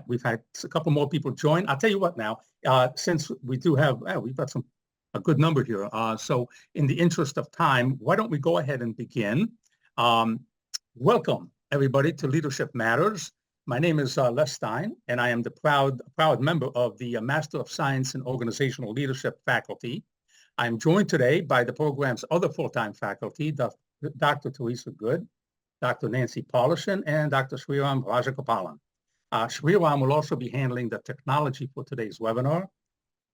We've had a couple more people join. I'll tell you what now, since we do have, we've got a good number here. So in the interest of time, why don't we go ahead and begin? Um, Welcome, everybody, to Leadership Matters. My name is Les Stein, and I am the proud member of the Master of Science in Organizational Leadership faculty. I'm joined today by the program's other full-time faculty, Dr. Teresa Good, Dr. Nancy Paulushin, and Dr. Sriram Rajagopalan. Sriram will also be handling the technology for today's webinar.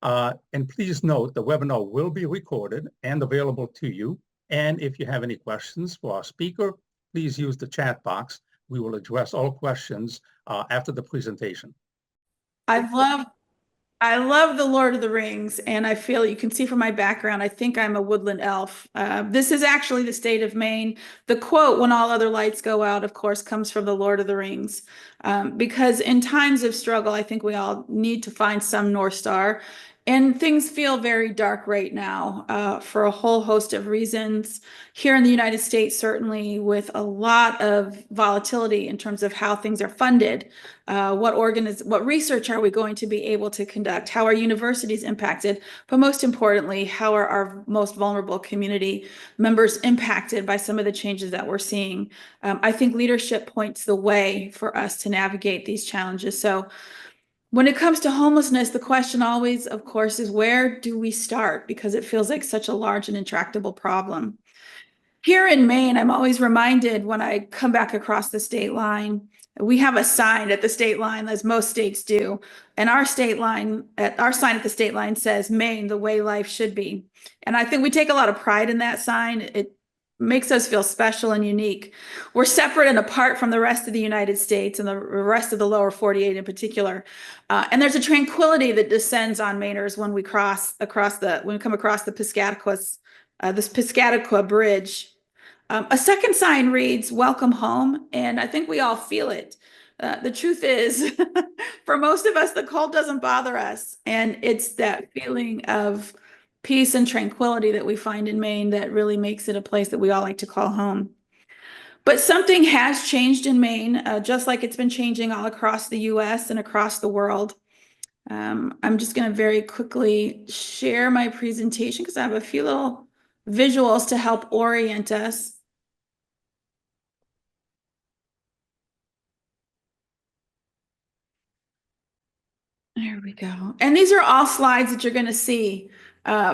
And please note the webinar will be recorded and available to you. And if you have any questions for our speaker, please use the chat box. We will address all questions after the presentation. I love the Lord of the Rings, and I feel you can see from my background, I think I'm a woodland elf. This is actually the state of Maine. The quote, "When all other lights go out," of course, comes from the Lord of the Rings. Because in times of struggle, I think we all need to find some North Star. And things feel very dark right now for a whole host of reasons. Here in the United States, certainly with a lot of volatility in terms of how things are funded. What research are we going to be able to conduct? How are universities impacted? But most importantly, how are our most vulnerable community members impacted by some of the changes that we're seeing? I think leadership points the way for us to navigate these challenges. So when it comes to homelessness, the question always, of course, is where do we start? Because it feels like such a large and intractable problem. Here in Maine, I'm always reminded when I come back across the state line, we have a sign at the state line, as most states do. And our sign at the state line says, "Maine, the way life should be." And I think we take a lot of pride in that sign. It makes us feel special and unique. We're separate and apart from the rest of the United States and the rest of the lower 48 in particular. And there's a tranquility that descends on Mainers when we come across the this Piscataqua Bridge. A second sign reads, "Welcome home," and I think we all feel it. The truth is, for most of us, the cold doesn't bother us, and it's that feeling of peace and tranquility that we find in Maine that really makes it a place that we all like to call home. But something has changed in Maine, just like it's been changing all across the US and across the world. I'm just going to very quickly share my presentation because I have a few little visuals to help orient us. There we go. And these are all slides that you're going to see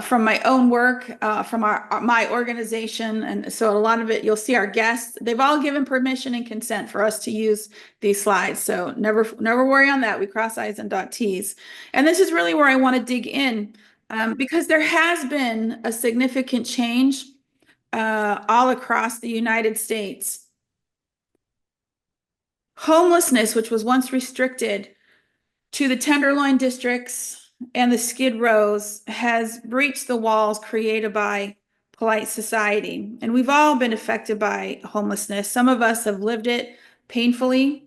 from my own work, from my organization. And so a lot of it, you'll see our guests. They've all given permission and consent for us to use these slides. So never worry on that. We cross I's and dot T's. And this is really where I want to dig in because there has been a significant change all across the United States. Homelessness, which was once restricted to the Tenderloin districts and the Skid Rows, has breached the walls created by polite society. And we've all been affected by homelessness. Some of us have lived it painfully.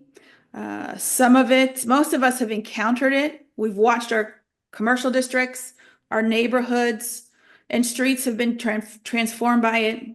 Most of us have encountered it. We've watched our commercial districts, our neighborhoods, and streets have been transformed by it.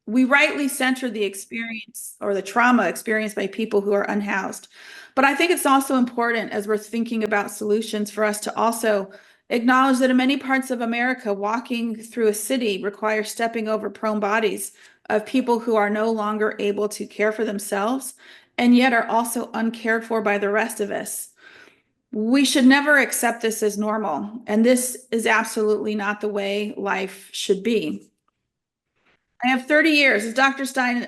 We rightly center the experience or the trauma experienced by people who are unhoused. But I think it's also important as we're thinking about solutions for us to also acknowledge that in many parts of America, walking through a city requires stepping over prone bodies of people who are no longer able to care for themselves and yet are also uncared for by the rest of us. We should never accept this as normal, and this is absolutely not the way life should be. I have 30 years, as Dr. Stein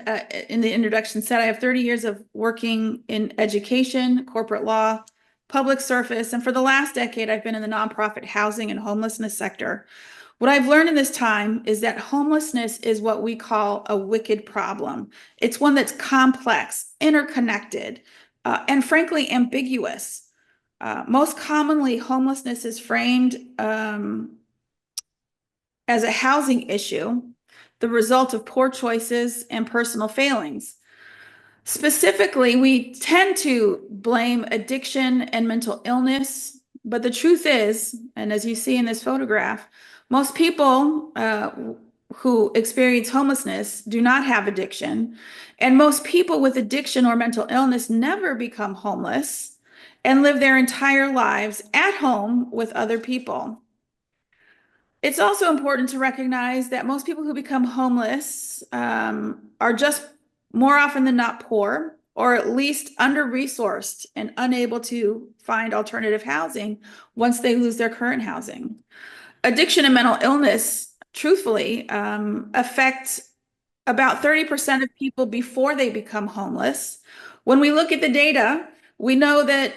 in the introduction said, I have 30 years of working in education, corporate law, public service, and for the last decade, I've been in the nonprofit housing and homelessness sector. What I've learned in this time is that homelessness is what we call a wicked problem. It's one that's complex, interconnected, and frankly, ambiguous. Most commonly, homelessness is framed as a housing issue, the result of poor choices and personal failings. Specifically, we tend to blame addiction and mental illness, but the truth is, and as you see in this photograph, most people who experience homelessness do not have addiction, and most people with addiction or mental illness never become homeless. and live their entire lives at home with other people. It's also important to recognize that most people who become homeless are just more often than not poor, or at least under-resourced and unable to find alternative housing once they lose their current housing. Addiction and mental illness, truthfully, affect about 30% of people before they become homeless. When we look at the data, we know that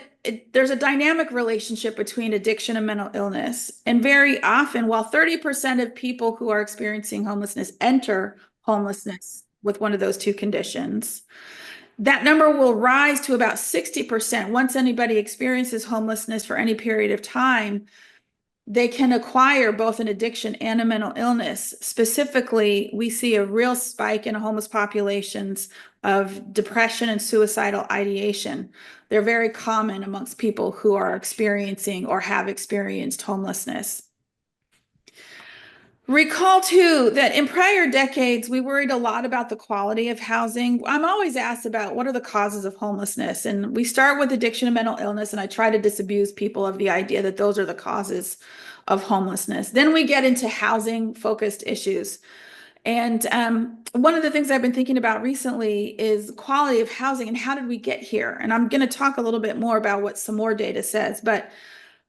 there's a dynamic relationship between addiction and mental illness. And very often, while 30% of people who are experiencing homelessness enter homelessness with one of those two conditions, that number will rise to about 60% once anybody experiences homelessness for any period of time. They can acquire both an addiction and a mental illness. Specifically, we see a real spike in homeless populations of depression and suicidal ideation. They're very common amongst people who are experiencing or have experienced homelessness. Recall too that in prior decades, we worried a lot about the quality of housing. I'm always asked about what are the causes of homelessness, and we start with addiction and mental illness, and I try to disabuse people of the idea that those are the causes of homelessness. Then we get into housing-focused issues. And one of the things I've been thinking about recently is quality of housing and how did we get here? And I'm going to talk a little bit more about what some more data says, but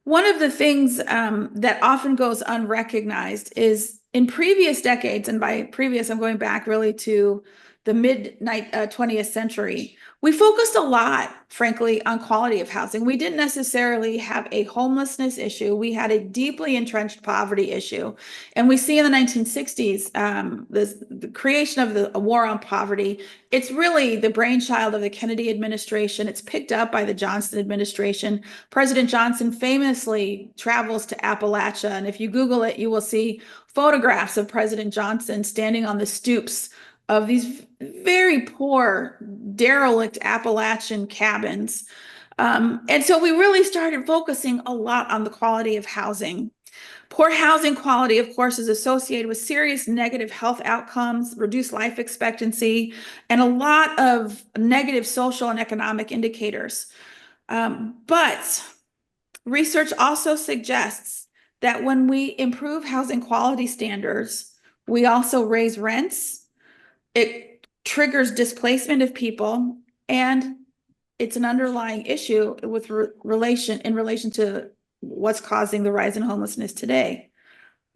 one of the things that often goes unrecognized is in previous decades, and by previous, I'm going back really to the mid 20th century, we focused a lot, frankly, on quality of housing. We didn't necessarily have a homelessness issue. We had a deeply entrenched poverty issue. And we see in the 1960s, the creation of the war on poverty. It's really the brainchild of the Kennedy administration. It's picked up by the Johnson administration. President Johnson famously travels to Appalachia. And if you Google it, you will see photographs of President Johnson standing on the stoops of these very poor, derelict Appalachian cabins. And so we really started focusing a lot on the quality of housing. Poor housing quality, of course, is associated with serious negative health outcomes, reduced life expectancy, and a lot of negative social and economic indicators. But research also suggests that when we improve housing quality standards, we also raise rents. It triggers displacement of people, and it's an underlying issue with relation to what's causing the rise in homelessness today.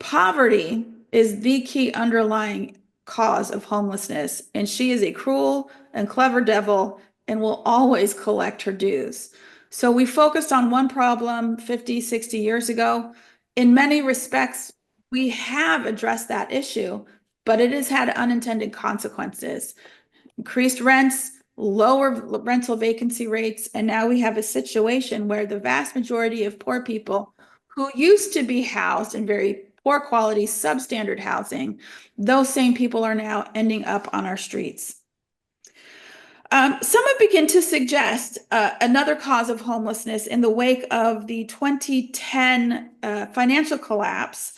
Poverty is the key underlying cause of homelessness, and she is a cruel and clever devil and will always collect her dues. So we focused on one problem 50, 60 years ago. In many respects, we have addressed that issue, but it has had unintended consequences. Increased rents, lower rental vacancy rates, and now we have a situation where the vast majority of poor people who used to be housed in very poor quality substandard housing, those same people are now ending up on our streets. Some have begun to suggest another cause of homelessness in the wake of the 2010 financial collapse.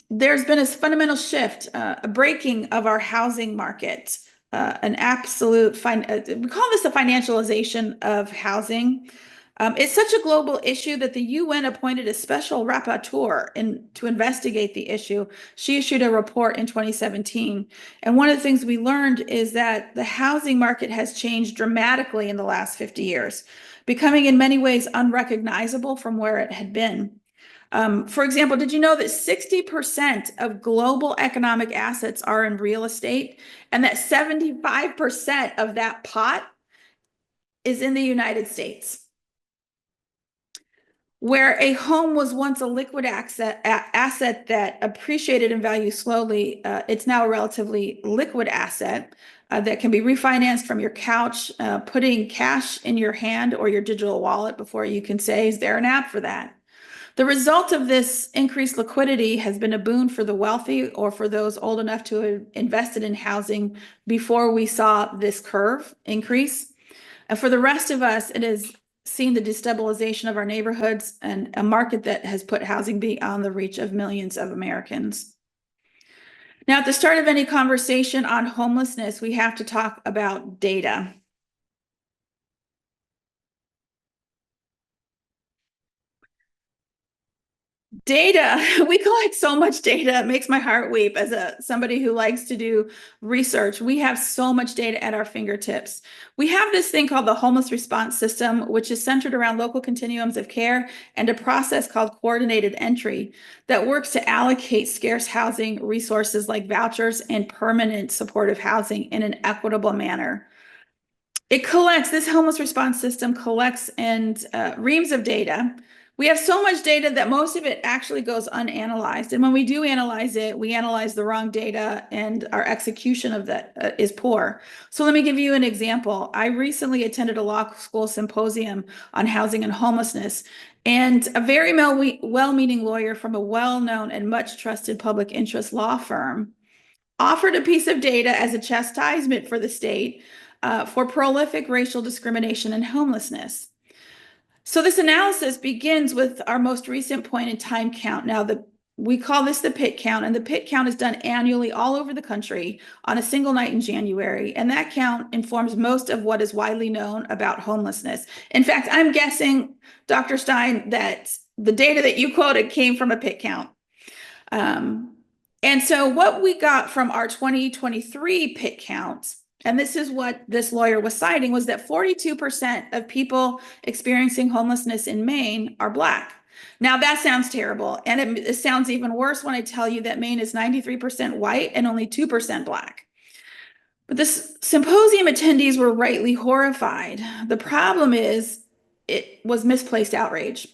There's been a fundamental shift, a breaking of our housing market, an absolute, we call this the financialization of housing. It's such a global issue that the UN appointed a special rapporteur to investigate the issue. She issued a report in 2017. And one of the things we learned is that the housing market has changed dramatically in the last 50 years, becoming in many ways unrecognizable from where it had been. For example, did you know that 60% of global economic assets are in real estate, and that 75% of that pot is in the United States? Where a home was once a liquid asset that appreciated in value slowly, it's now a relatively liquid asset that can be refinanced from your couch, putting cash in your hand or your digital wallet before you can say, is there an app for that? The result of this increased liquidity has been a boon for the wealthy or for those old enough to have invested in housing before we saw this curve increase. And for the rest of us, it has seen the destabilization of our neighborhoods and a market that has put housing beyond the reach of millions of Americans. Now, at the start of any conversation on homelessness, we have to talk about data. Data, we collect so much data. It makes my heart weep as somebody who likes to do research. We have so much data at our fingertips. We have this thing called the homeless response system, which is centered around local continuums of care and a process called coordinated entry that works to allocate scarce housing resources like vouchers and permanent supportive housing in an equitable manner. This homeless response system collects and reams of data. We have so much data that most of it actually goes unanalyzed. And when we do analyze it, we analyze the wrong data and our execution of that is poor. So let me give you an example. I recently attended a law school symposium on housing and homelessness, and a very well-meaning lawyer from a well-known and much trusted public interest law firm offered a piece of data as a chastisement for the state for prolific racial discrimination and homelessness. So this analysis begins with our most recent point in time count. Now, we call this the pit count, and the pit count is done annually all over the country on a single night in January. And that count informs most of what is widely known about homelessness. In fact, I'm guessing, Dr. Stein, that the data that you quoted came from a pit count. And so what we got from our 2023 pit count, and this is what this lawyer was citing, was that 42% of people experiencing homelessness in Maine are Black. Now that sounds terrible. And it sounds even worse when I tell you that Maine is 93% white and only 2% Black. But the symposium attendees were rightly horrified. The problem is it was misplaced outrage.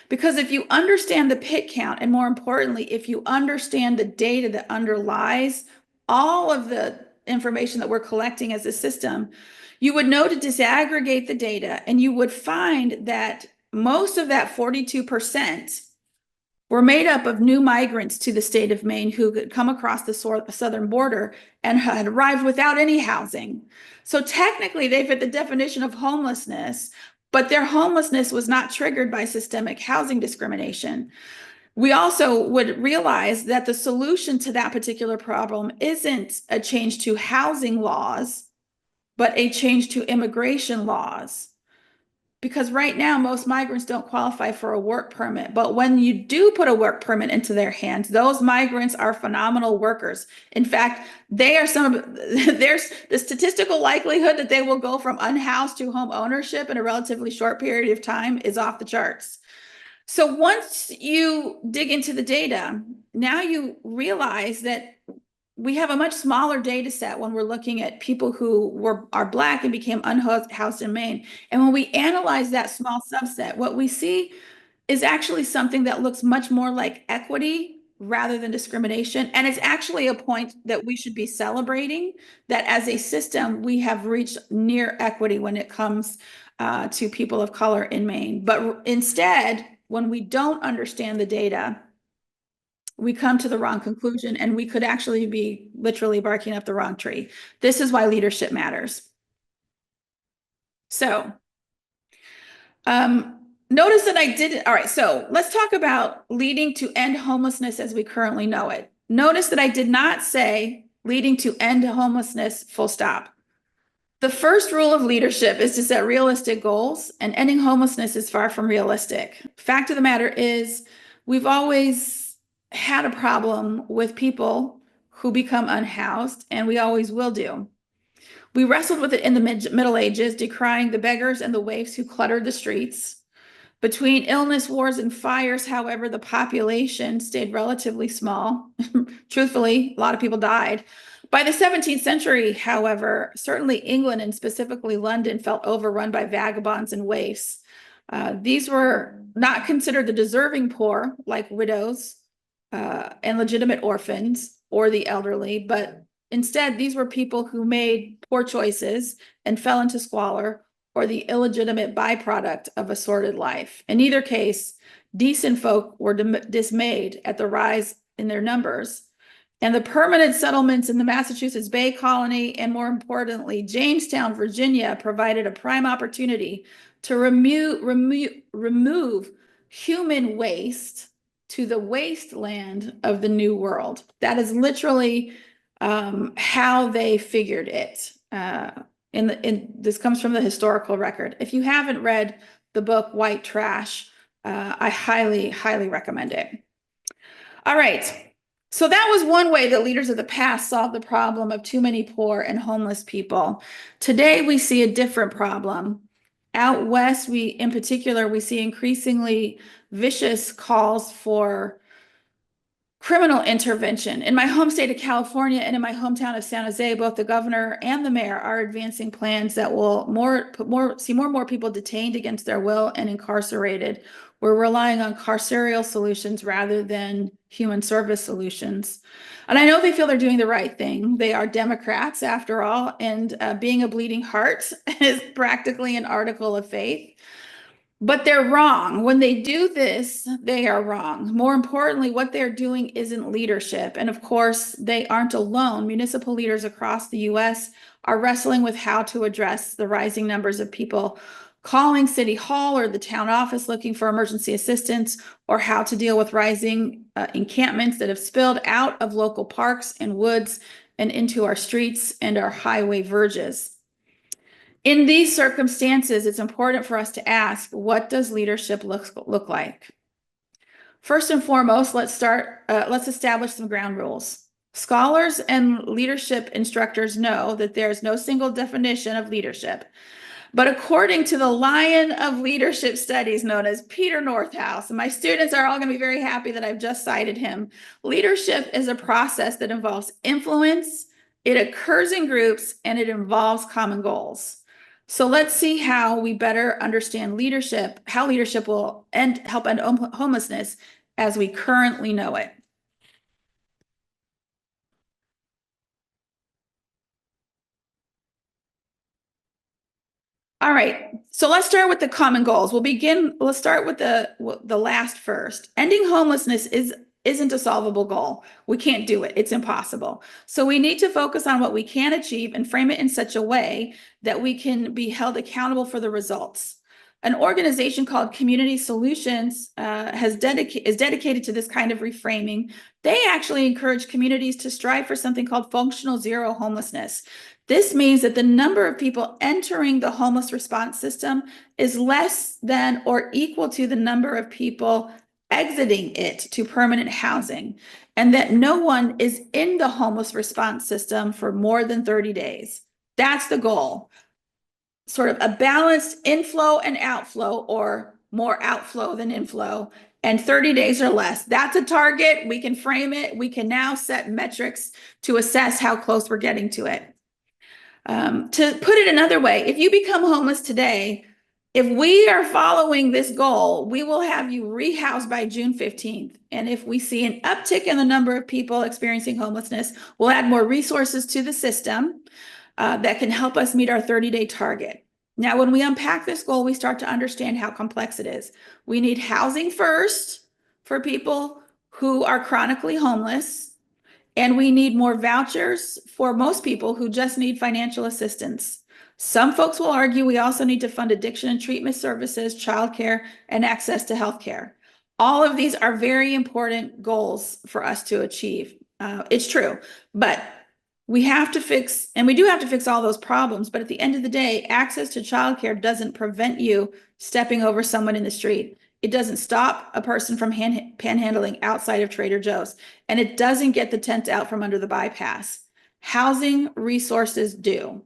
Because if you understand the pit count, and more importantly, if you understand the data that underlies all of the information that we're collecting as a system, you would know to disaggregate the data, and you would find that most of that 42% were made up of new migrants to the state of Maine who had come across the southern border and had arrived without any housing. So technically, they fit the definition of homelessness, but their homelessness was not triggered by systemic housing discrimination. We also would realize that the solution to that particular problem isn't a change to housing laws, but a change to immigration laws. Because right now, most migrants don't qualify for a work permit. But when you do put a work permit into their hands, those migrants are phenomenal workers. In fact, there's the statistical likelihood that they will go from unhoused to home ownership in a relatively short period of time is off the charts. So once you dig into the data, now you realize that we have a much smaller data set when we're looking at people who are Black and became unhoused in Maine. And when we analyze that small subset, what we see is actually something that looks much more like equity rather than discrimination. And it's actually a point that we should be celebrating, that as a system, we have reached near equity when it comes to people of color in Maine. But instead, when we don't understand the data, we come to the wrong conclusion, and we could actually be literally barking up the wrong tree. This is why leadership matters. So notice that I didn't. All right, so let's talk about leading to end homelessness as we currently know it. Notice that I did not say leading to end homelessness, full stop. The first rule of leadership is to set realistic goals, and ending homelessness is far from realistic. Fact of the matter is, we've always had a problem with people who become unhoused, and we always will do. We wrestled with it in the Middle Ages, decrying the beggars and the waifs who cluttered the streets. Between illness, wars, and fires, however, the population stayed relatively small. Truthfully, a lot of people died. By the 17th century, however, certainly England and specifically London felt overrun by vagabonds and waifs. These were not considered the deserving poor, like widows and legitimate orphans or the elderly, but instead, these were people who made poor choices and fell into squalor or the illegitimate byproduct of a sordid life. In either case, decent folk were dismayed at the rise in their numbers. And the permanent settlements in the Massachusetts Bay Colony, and more importantly, Jamestown, Virginia, provided a prime opportunity to remove human waste to the wasteland of the New World. That is literally how they figured it. This comes from the historical record. If you haven't read the book White Trash I highly, highly recommend it. All right. So that was one way that leaders of the past solved the problem of too many poor and homeless people. Today, we see a different problem. Out west, in particular, we see increasingly vicious calls for criminal intervention. In my home state of California and in my hometown of San Jose, both the governor and the mayor are advancing plans that will see more and more people detained against their will and incarcerated. We're relying on carceral solutions rather than human service solutions. And I know they feel they're doing the right thing. They are Democrats, after all, and being a bleeding heart is practically an article of faith. But they're wrong. When they do this, they are wrong. More importantly, what they're doing isn't leadership. And of course, they aren't alone. Municipal leaders across the US are wrestling with how to address the rising numbers of people calling City Hall or the town office looking for emergency assistance, or how to deal with rising encampments that have spilled out of local parks and woods and into our streets and our highway verges. In these circumstances, it's important for us to ask, what does leadership look like? First and foremost, let's establish some ground rules. Scholars and leadership instructors know that there's no single definition of leadership. But according to the Lion of Leadership Studies, known as Peter Northouse, and my students are all going to be very happy that I've just cited him, leadership is a process that involves influence, it occurs in groups, and it involves common goals. So let's see how we better understand leadership, how leadership will help end homelessness as we currently know it. All right, so let's start with the common goals. Let's start with the last first. Ending homelessness isn't a solvable goal. We can't do it. It's impossible. So we need to focus on what we can achieve and frame it in such a way that we can be held accountable for the results. An organization called Community Solutions is dedicated to this kind of reframing. They actually encourage communities to strive for something called functional zero homelessness. This means that the number of people entering the homeless response system is less than or equal to the number of people exiting it to permanent housing, and that no one is in the homeless response system for more than 30 days. That's the goal. Sort of a balanced inflow and outflow, or more outflow than inflow, and 30 days or less. That's a target. We can frame it. We can now set metrics to assess how close we're getting to it. To put it another way, if you become homeless today, if we are following this goal, we will have you rehoused by June 15th. And if we see an uptick in the number of people experiencing homelessness, we'll add more resources to the system that can help us meet our 30-day target. Now, when we unpack this goal, we start to understand how complex it is. We need housing first for people who are chronically homeless. And we need more vouchers for most people who just need financial assistance. Some folks will argue we also need to fund addiction and treatment services, childcare, and access to healthcare. All of these are very important goals for us to achieve. It's true, but we have to fix, and we do have to fix all those problems. But at the end of the day, access to childcare doesn't prevent you stepping over someone in the street. It doesn't stop a person from panhandling outside of Trader Joe's, and it doesn't get the tent out from under the bypass. Housing resources do.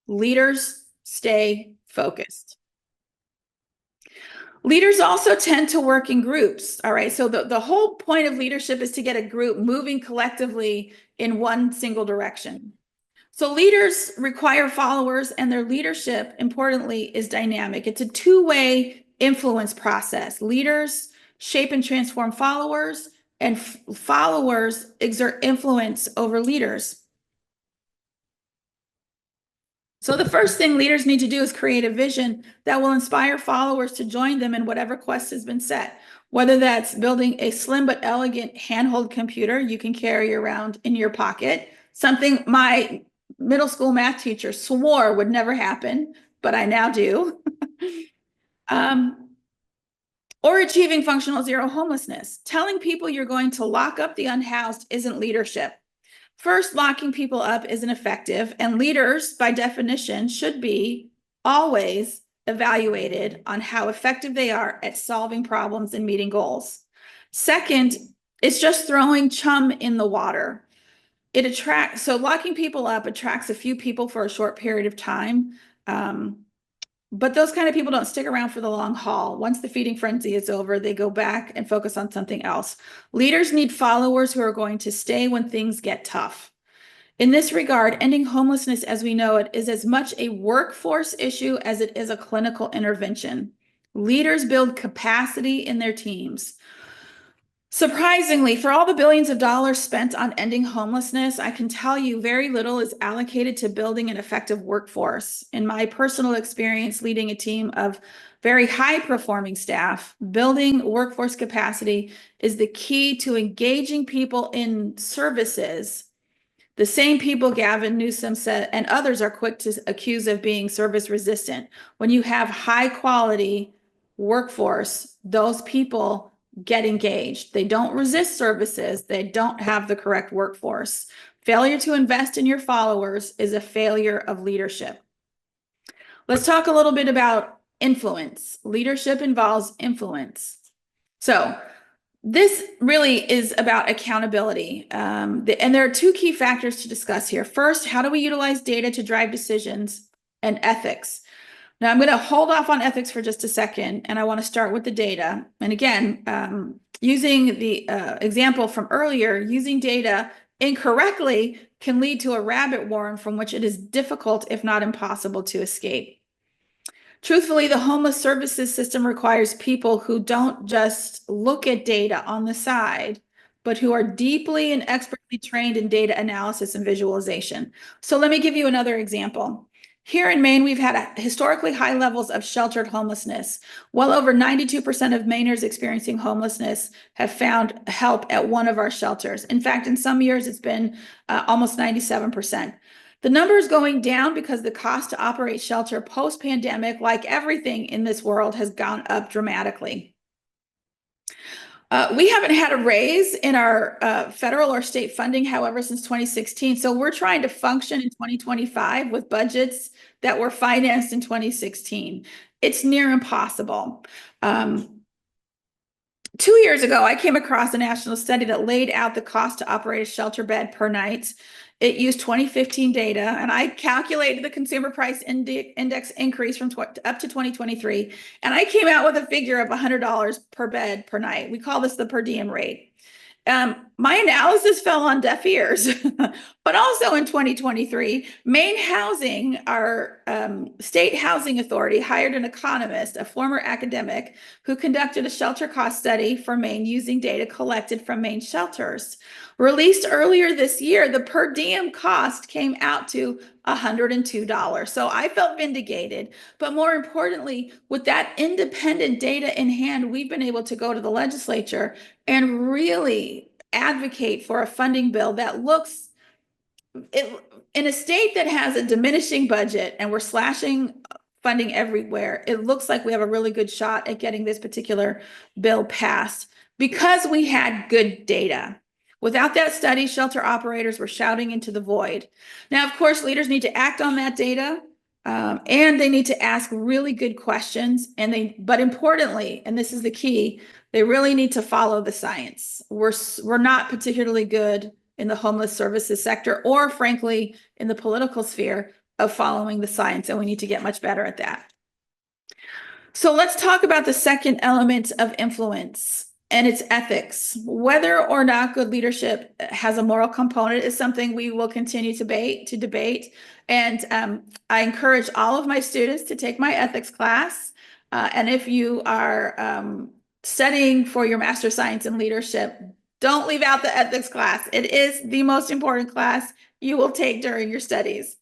Leaders stay focused. Leaders also tend to work in groups, all right? So the whole point of leadership is to get a group moving collectively in one single direction. So leaders require followers, and their leadership, importantly, is dynamic. It's a two-way influence process. Leaders shape and transform followers, and followers exert influence over leaders. So the first thing leaders need to do is create a vision that will inspire followers to join them in whatever quest has been set, whether that's building a slim but elegant handheld computer you can carry around in your pocket, something my middle school math teacher swore would never happen, but I now do. Or achieving functional zero homelessness. Telling people you're going to lock up the unhoused isn't leadership. First, locking people up isn't effective, and leaders, by definition, should be always evaluated on how effective they are at solving problems and meeting goals. Second, it's just throwing chum in the water. So locking people up attracts a few people for a short period of time. But those kind of people don't stick around for the long haul. Once the feeding frenzy is over, they go back and focus on something else. Leaders need followers who are going to stay when things get tough. In this regard, ending homelessness as we know it is as much a workforce issue as it is a clinical intervention. Leaders build capacity in their teams. Surprisingly, for all the billions of dollars spent on ending homelessness, I can tell you very little is allocated to building an effective workforce. In my personal experience leading a team of very high-performing staff, building workforce capacity is the key to engaging people in services. The same people Gavin Newsom said, and others are quick to accuse of being service resistant. When you have high-quality workforce, those people get engaged. They don't resist services. They don't have the correct workforce. Failure to invest in your followers is a failure of leadership. Let's talk a little bit about influence. Leadership involves influence. So this really is about accountability. And there are two key factors to discuss here. First, how do we utilize data to drive decisions, and ethics? Now, I'm going to hold off on ethics for just a second, and I want to start with the data. And again, using the example from earlier, using data incorrectly can lead to a rabbit warren from which it is difficult, if not impossible, to escape. Truthfully, the homeless services system requires people who don't just look at data on the side, but who are deeply and expertly trained in data analysis and visualization. So let me give you another example. Here in Maine, we've had historically high levels of sheltered homelessness. Well over 92% of Mainers experiencing homelessness have found help at one of our shelters. In fact, in some years, it's been almost 97%. The number is going down because the cost to operate shelter post-pandemic, like everything in this world, has gone up dramatically. We haven't had a raise in our federal or state funding, however, since 2016. So we're trying to function in 2025 with budgets that were financed in 2016. It's near impossible. 2 years ago, I came across a national study that laid out the cost to operate a shelter bed per night. It used 2015 data, and I calculated the consumer price index increase from up to 2023, and I came out with a figure of $100 per bed per night. We call this the per diem rate. My analysis fell on deaf ears, but also in 2023, Maine Housing, our state housing authority, hired an economist, a former academic, who conducted a shelter cost study for Maine using data collected from Maine shelters. Released earlier this year, the per diem cost came out to $102. So I felt vindicated. But more importantly, with that independent data in hand, we've been able to go to the legislature and really advocate for a funding bill that looks, in a state that has a diminishing budget and we're slashing funding everywhere, it looks like we have a really good shot at getting this particular bill passed because we had good data. Without that study, shelter operators were shouting into the void. Now, of course, leaders need to act on that data, and they need to ask really good questions. But importantly, and this is the key, they really need to follow the science. We're not particularly good in the homeless services sector, or frankly, in the political sphere, of following the science, and we need to get much better at that. So let's talk about the second element of influence, and its ethics. Whether or not good leadership has a moral component is something we will continue to debate. And I encourage all of my students to take my ethics class. And if you are studying for your Master of Science in Leadership, don't leave out the ethics class. It is the most important class you will take during your studies.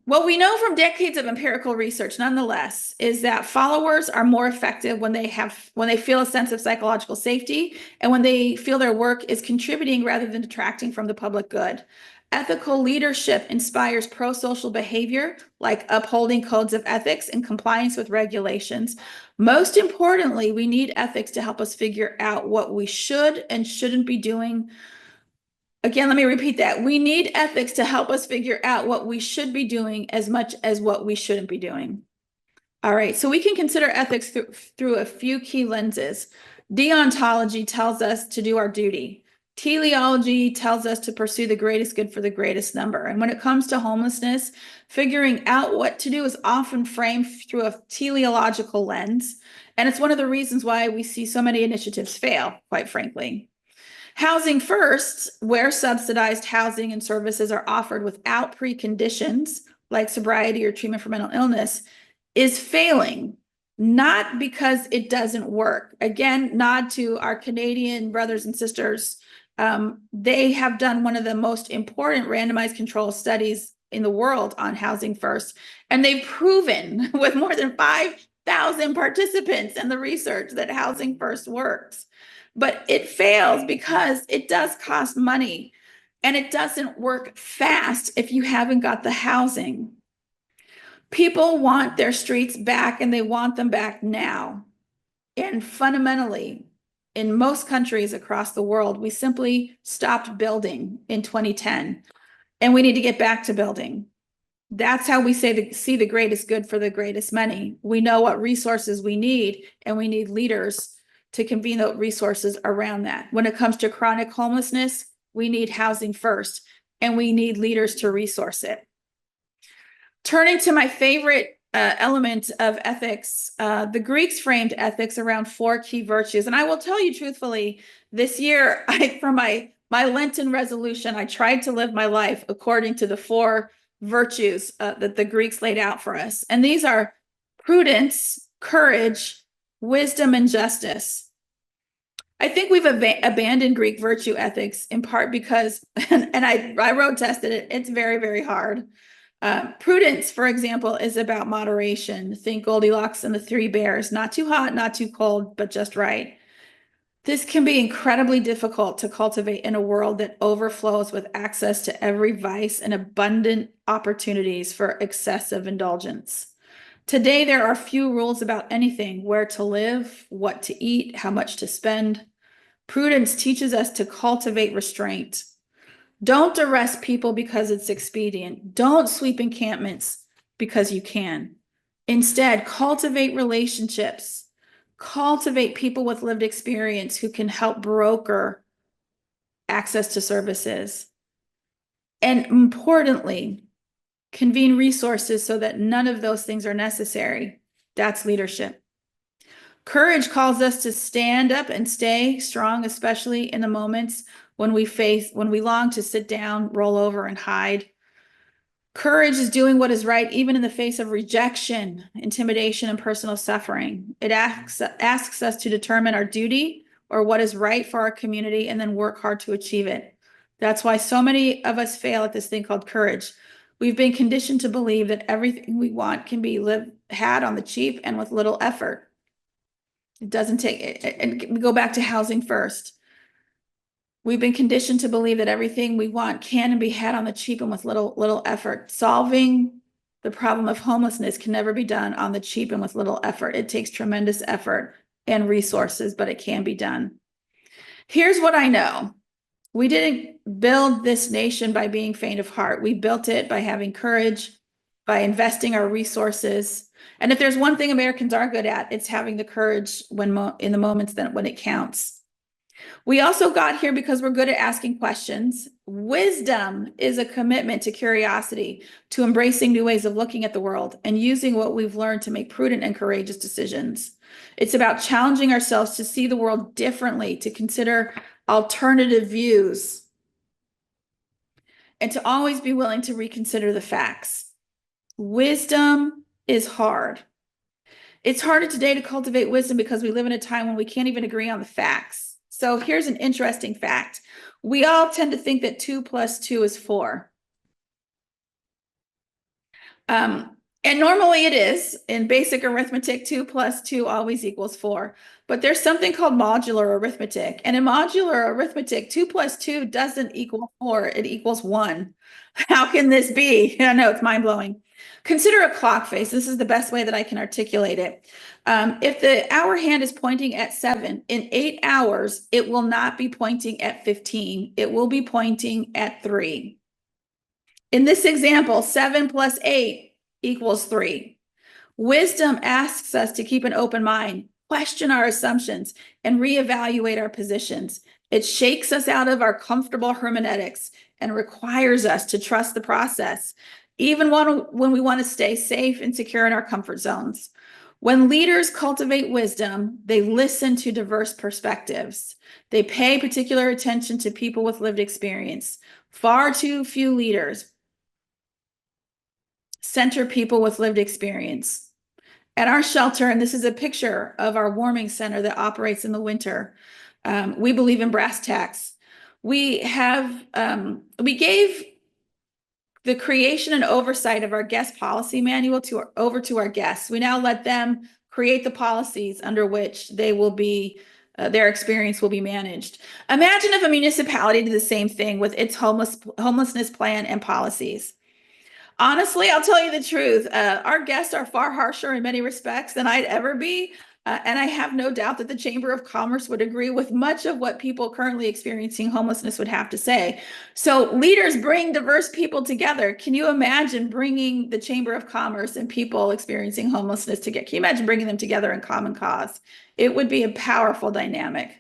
What we know from decades of empirical research, nonetheless, is that followers are more effective when they feel a sense of psychological safety and when they feel their work is contributing rather than detracting from the public good. Ethical leadership inspires pro-social behavior, like upholding codes of ethics and compliance with regulations. Most importantly, we need ethics to help us figure out what we should and shouldn't be doing. Again, let me repeat that. We need ethics to help us figure out what we should be doing as much as what we shouldn't be doing. All right, so we can consider ethics through a few key lenses. Deontology tells us to do our duty. Teleology tells us to pursue the greatest good for the greatest number. And when it comes to homelessness, figuring out what to do is often framed through a teleological lens. And it's one of the reasons why we see so many initiatives fail, quite frankly. Housing first, where subsidized housing and services are offered without preconditions, like sobriety or treatment for mental illness, is failing, not because it doesn't work. Again, nod to our Canadian brothers and sisters. They have done one of the most important randomized control studies in the world on housing first, and they've proven with more than 5,000 participants in the research that housing first works. But it fails because it does cost money, and it doesn't work fast if you haven't got the housing. People want their streets back, and they want them back now. And fundamentally, in most countries across the world, we simply stopped building in 2010, and we need to get back to building. That's how we see the greatest good for the greatest money. We know what resources we need, and we need leaders to convene those resources around that. When it comes to chronic homelessness, we need housing first, and we need leaders to resource it. Turning to my favorite element of ethics, the Greeks framed ethics around 4 key virtues. And I will tell you truthfully, this year, for my Lenten resolution, I tried to live my life according to the 4 virtues that the Greeks laid out for us. And these are prudence, courage, wisdom, and justice. I think we've abandoned Greek virtue ethics in part because, and I road tested it, it's very, very hard. Prudence, for example, is about moderation. Think Goldilocks and the 3 bears, not too hot, not too cold, but just right. This can be incredibly difficult to cultivate in a world that overflows with access to every vice and abundant opportunities for excessive indulgence. Today, there are few rules about anything: where to live, what to eat, how much to spend. Prudence teaches us to cultivate restraint. Don't arrest people because it's expedient. Don't sweep encampments because you can. Instead, cultivate relationships. Cultivate people with lived experience who can help broker access to services. And importantly, convene resources so that none of those things are necessary. That's leadership. Courage calls us to stand up and stay strong, especially in the moments when we long to sit down, roll over, and hide. Courage is doing what is right, even in the face of rejection, intimidation, and personal suffering. It asks us to determine our duty or what is right for our community and then work hard to achieve it. That's why so many of us fail at this thing called courage. We've been conditioned to believe that everything we want can be had on the cheap and with little effort. It doesn't take it. And we go back to housing first. We've been conditioned to believe that everything we want can be had on the cheap and with little effort. Solving the problem of homelessness can never be done on the cheap and with little effort. It takes tremendous effort and resources, but it can be done. Here's what I know. We didn't build this nation by being faint of heart. We built it by having courage, by investing our resources. And if there's one thing Americans are good at, it's having the courage in the moments when it counts. We also got here because we're good at asking questions. Wisdom is a commitment to curiosity, to embracing new ways of looking at the world and using what we've learned to make prudent and courageous decisions. It's about challenging ourselves to see the world differently, to consider alternative views, and to always be willing to reconsider the facts. Wisdom is hard. It's harder today to cultivate wisdom because we live in a time when we can't even agree on the facts. So here's an interesting fact. We all tend to think that 2 + 2 is 4. And normally it is. In basic arithmetic, 2 + 2 always equals 4. But there's something called modular arithmetic. And in modular arithmetic, 2 + 2 doesn't equal 4, it equals 1. How can this be? I know, it's mind-blowing. Consider a clock face. This is the best way that I can articulate it. If the hour hand is pointing at 7, in 8 hours, it will not be pointing at 15. It will be pointing at 3. In this example, 7 + 8 equals 3. Wisdom asks us to keep an open mind, question our assumptions, and reevaluate our positions. It shakes us out of our comfortable hermeneutics and requires us to trust the process, even when we want to stay safe and secure in our comfort zones. When leaders cultivate wisdom, they listen to diverse perspectives. They pay particular attention to people with lived experience. Far too few leaders center people with lived experience. At our shelter, and this is a picture of our warming center that operates in the winter, we believe in brass tacks. We gave the creation and oversight of our guest policy manual over to our guests. We now let them create the policies under which they will be, their experience will be managed. Imagine if a municipality did the same thing with its homelessness plan and policies. Honestly, I'll tell you the truth. Our guests are far harsher in many respects than I'd ever be. And I have no doubt that the Chamber of Commerce would agree with much of what people currently experiencing homelessness would have to say. So leaders bring diverse people together. Can you imagine bringing the Chamber of Commerce and people experiencing homelessness together? Can you imagine bringing them together in common cause? It would be a powerful dynamic.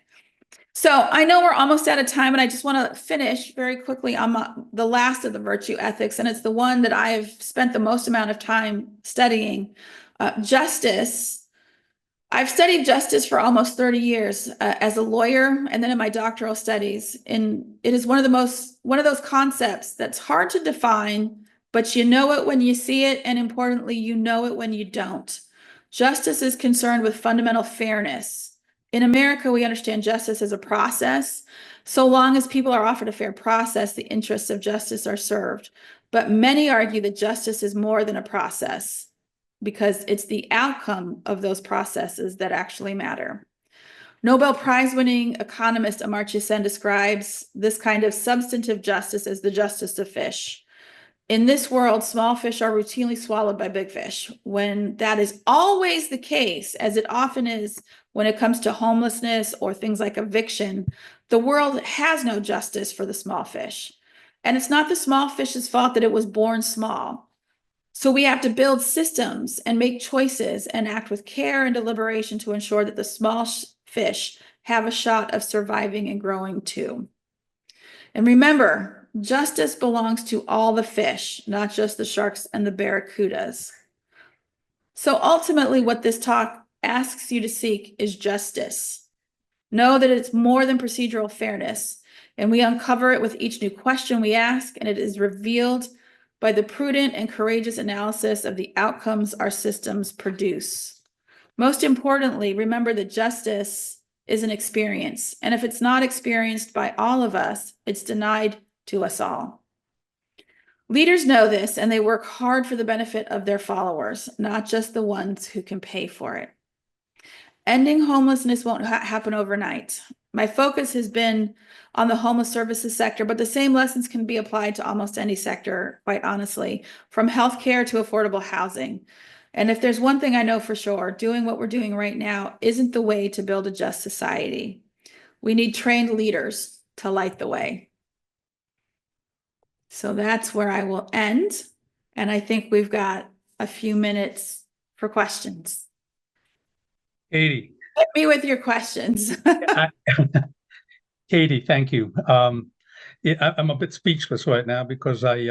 So I know we're almost out of time, and I just want to finish very quickly on the last of the virtue ethics, and it's the one that I have spent the most amount of time studying, justice. I've studied justice for almost 30 years as a lawyer, and then in my doctoral studies. And it is one of those concepts that's hard to define, but you know it when you see it, and importantly, you know it when you don't. Justice is concerned with fundamental fairness. In America, we understand justice as a process. So long as people are offered a fair process, the interests of justice are served. But many argue that justice is more than a process, because it's the outcome of those processes that actually matter. Nobel Prize-winning economist Amartya Sen describes this kind of substantive justice as the justice of fish. In this world, small fish are routinely swallowed by big fish. When that is always the case, as it often is when it comes to homelessness or things like eviction, the world has no justice for the small fish. And it's not the small fish's fault that it was born small. So we have to build systems and make choices and act with care and deliberation to ensure that the small fish have a shot of surviving and growing too. And remember, justice belongs to all the fish, not just the sharks and the barracudas. So ultimately, what this talk asks you to seek is justice. Know that it's more than procedural fairness, and we uncover it with each new question we ask, and it is revealed by the prudent and courageous analysis of the outcomes our systems produce. Most importantly, remember that justice is an experience, and if it's not experienced by all of us, it's denied to us all. Leaders know this, and they work hard for the benefit of their followers, not just the ones who can pay for it. Ending homelessness won't happen overnight. My focus has been on the homeless services sector, but the same lessons can be applied to almost any sector, quite honestly, from healthcare to affordable housing. And if there's one thing I know for sure, doing what we're doing right now isn't the way to build a just society. We need trained leaders to light the way. So that's where I will end. And I think we've got a few minutes for questions. Katie. Hit me with your questions. Katie, thank you. I'm a bit speechless right now because I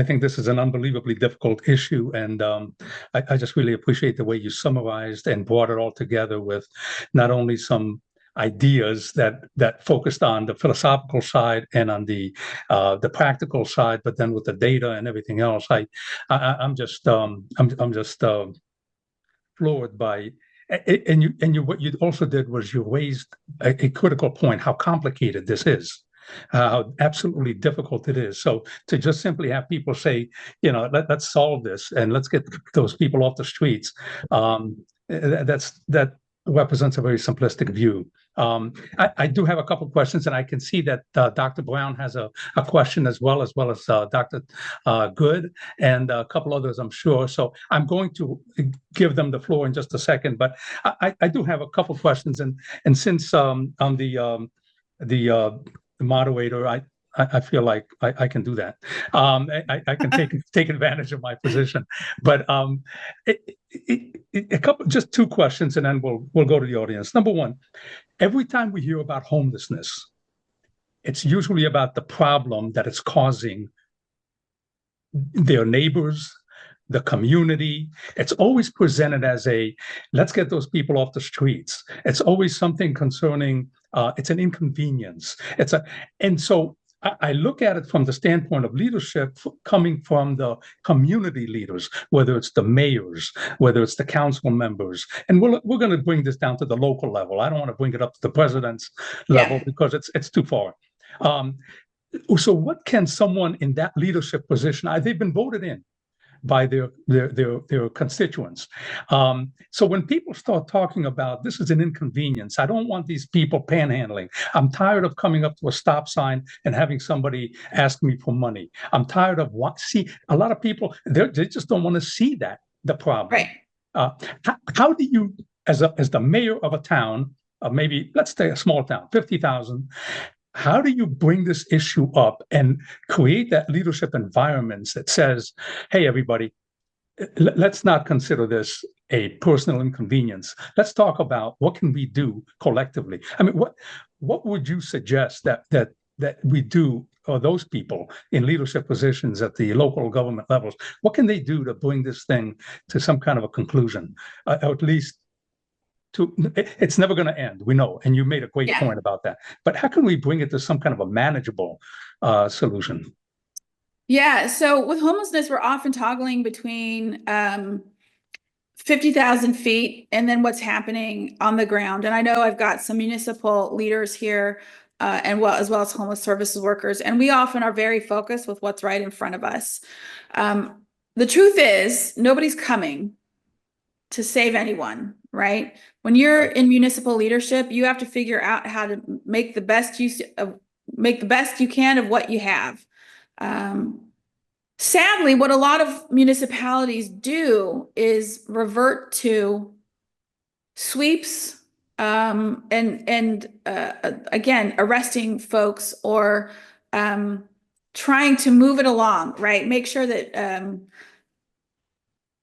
think this is an unbelievably difficult issue, and I just really appreciate the way you summarized and brought it all together with not only some ideas that focused on the philosophical side and on the practical side, but then with the data and everything else. I'm just floored by. And what you also did was you raised a critical point, how complicated this is, how absolutely difficult it is. So to just simply have people say, let's solve this and let's get those people off the streets, that represents a very simplistic view. I do have a couple of questions, and I can see that Dr. Brown has a question as well as Dr. Good and a couple others, I'm sure. So I'm going to give them the floor in just a second, but I do have a couple of questions, and since I'm the moderator, I feel like I can do that. I can take advantage of my position. But a couple, just two questions, and then we'll go to the audience. Number one, every time we hear about homelessness, it's usually about the problem that it's causing their neighbors, the community. It's always presented as let's get those people off the streets. It's always something concerning, it's an inconvenience. And so I look at it from the standpoint of leadership coming from the community leaders, whether it's the mayors, whether it's the council members. And we're going to bring this down to the local level. I don't want to bring it up to the president's level because it's too far. So what can someone in that leadership position, they've been voted in by their constituents. So when people start talking about this is an inconvenience, I don't want these people panhandling. I'm tired of coming up to a stop sign and having somebody ask me for money. I'm tired of a lot of people, they just don't want to see the problem. Right. How do you, as the mayor of a town, maybe let's say a small town, 50,000, how do you bring this issue up and create that leadership environment that says, hey, everybody, let's not consider this a personal inconvenience. Let's talk about what can we do collectively. I mean, what would you suggest that we do, or those people in leadership positions at the local government levels, what can they do to bring this thing to some kind of a conclusion, or at least it's never going to end, we know, and you made a great point about that. But how can we bring it to some kind of a manageable solution? Yeah, so with homelessness, we're often toggling between 50,000 feet and then what's happening on the ground. And I know I've got some municipal leaders here as well as homeless services workers, and we often are very focused with what's right in front of us. The truth is, nobody's coming to save anyone, right? When you're in municipal leadership, you have to figure out how to make the best you can of what you have. Sadly, what a lot of municipalities do is revert to sweeps, and again, arresting folks or trying to move it along, right? Make sure that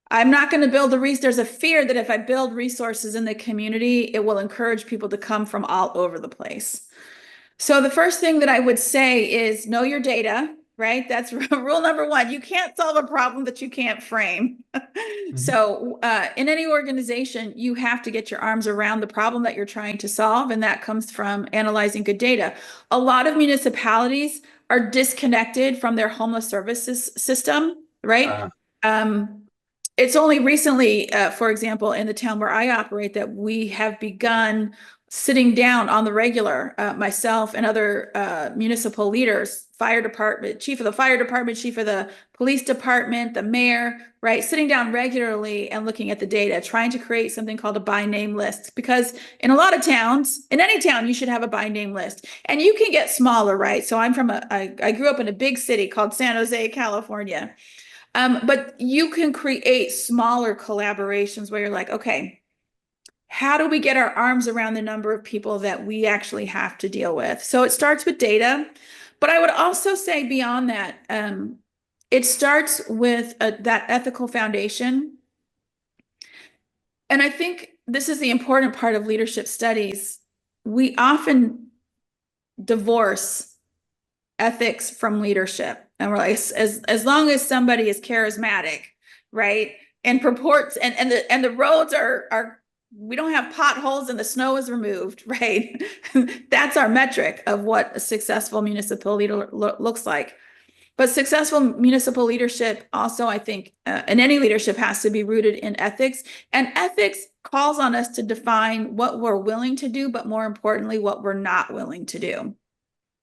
I'm not going to build there's a fear that if I build resources in the community, it will encourage people to come from all over the place. So the first thing that I would say is know your data, right? That's rule number one. You can't solve a problem that you can't frame. So in any organization, you have to get your arms around the problem that you're trying to solve, and that comes from analyzing good data. A lot of municipalities are disconnected from their homeless services system, right? It's only recently, for example, in the town where I operate, that we have begun sitting down on the regular, myself and other municipal leaders, fire department, chief of the fire department, chief of the police department, the mayor, right? Sitting down regularly and looking at the data, trying to create something called a by name list. Because in a lot of towns, in any town, you should have a by name list. And you can get smaller, right? So I grew up in a big city called San Jose, California. But you can create smaller collaborations where you're like, okay, how do we get our arms around the number of people that we actually have to deal with? So it starts with data, but I would also say beyond that, it starts with that ethical foundation. And I think this is the important part of leadership studies. We often divorce ethics from leadership. And we're like, as long as somebody is charismatic, right? And purports and the roads are we don't have potholes and the snow is removed, right? That's our metric of what a successful municipal leader looks like. But successful municipal leadership also, I think, and any leadership has to be rooted in ethics. And ethics calls on us to define what we're willing to do, but more importantly, what we're not willing to do.